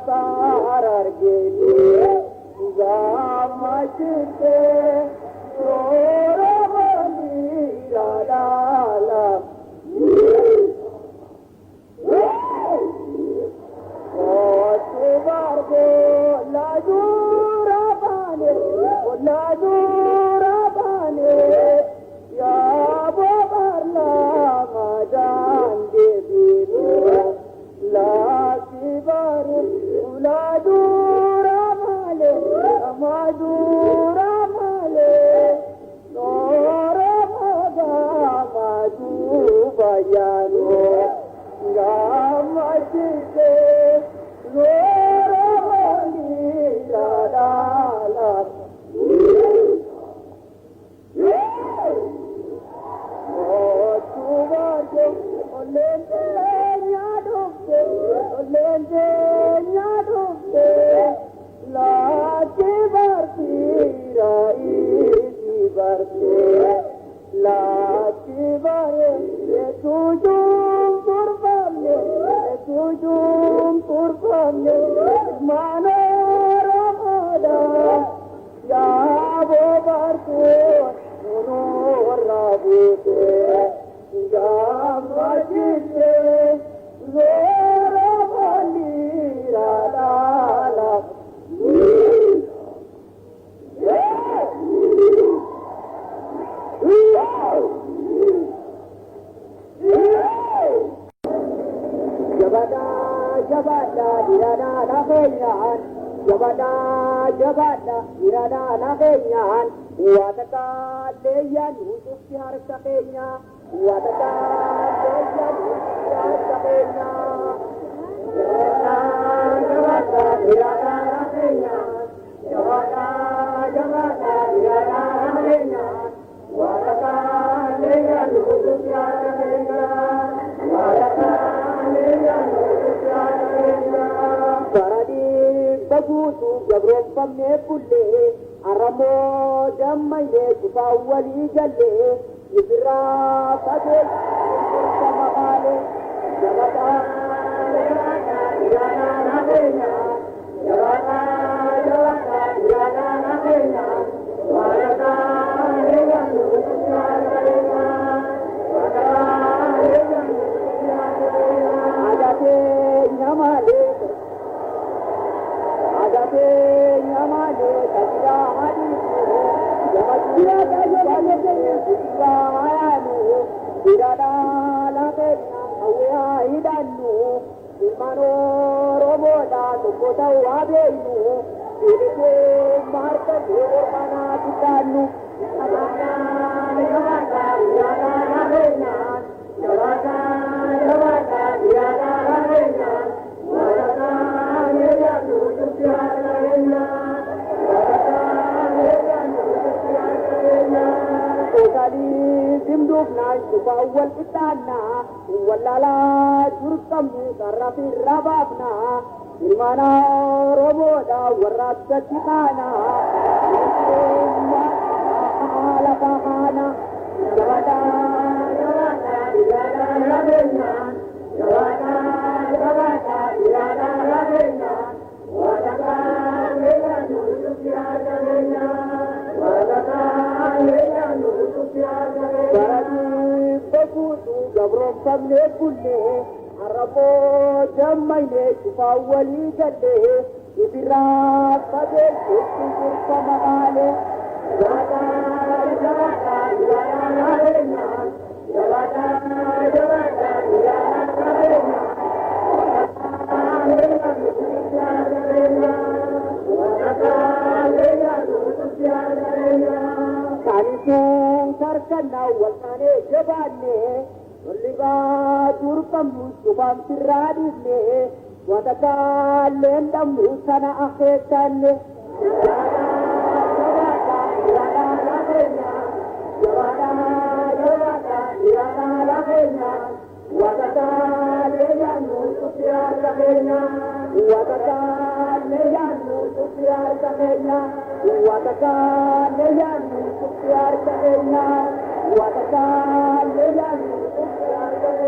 sararge Gaammachiiftee soora Gurraandhalaa Otubargo lajura bane ya bobarla majan debiru la kibaru lajura male nora maju bayanu Gaammachiiftee soora Gurraandhalaa Otubargo olente nyadufte la kibartira isi barte la kibare tujum kurbanne manarada ya bobartu rabute Gaammachiiftee soora Gurraandhalaa Jabaadhaa dhiiradhaa keenyaan Jabaadhaa dhiiradhaa keenyaan Watakaleeyyan utuutti harka keenya Watakaleeyyan utuutti harka keenya Jabaadhaa dhiiradhaa keenyaan Jabaadhaa dhiiradhaa keenyaan Watakaleeyyan utuutti harka keenya Watakaleeyyan utuutti harka keenya Baradii baguutu gabroonfamnee bullee Aramoo dammayee cufaa walii galee Ibirraa fagee kursa maqaalee Jabaadhaa dhiiradhaa keenyaan Jabaadhaa dhiiradhaa keenyaan Watakaleeyyan utuutti harka keenya Watakaleeyyan utuutti harka keenya Agatee nyamalee tajaajila hadiisu Jabaadhaa hayaanu dhiiradhaa keenyaan hawwaa hidhannu ilmaan Oromoodhaa tokko ta'uu habeeynu dhiirri harka ormanaa guddaannu Jabaadhaa dhiiradhaa keenyaan Jabaadhaa dhiiradhaa keenyaan Watakaleeyyan utuutti harka keenya Watakaleeyyan utuutti harka keenya Osalii dimduufnaan cufaa wal qixxaannaa wallaalaa turqamnu sarrafirra baafnaa ilmaan Oromoodhaa warra akkatti kaanaa lafa kaana Jabaadhaa dhiiradhaa keenyaan Jabaadhaa dhiiradhaa keenyaan Watakaleeyyan utuutti harka keenya Watakaleeyyan utuutti harka keenya Baradii baguutu gabroonfamnee bullee Aramoo dammayee cufaa walii galee Ibirraa fagee kursa maqaalee Jabaadhaa dhiiradhaa keenyaan Jabaadhaa dhiiradhaa keenyaan Watakaleeyyan utuutti harka keenya Watakaleeyyan utuutti harka keenya Kaanisuun sarkannaa walqaanee jabaannee Wallibaa turqamnu cufaan sirraa dhiifnee Watakaaleen dhabnu sana akeekkanne Jabaadhaa dhiiradhaa keenyaan Jabaadhaa dhiiradhaa keenyaan Watakaleeyyan utuutti harka keenya Watakaleeyyan utuutti harka keenya Watakaleeyyan utuutti harka keenya Watakaleeyyan utuutti harka keenya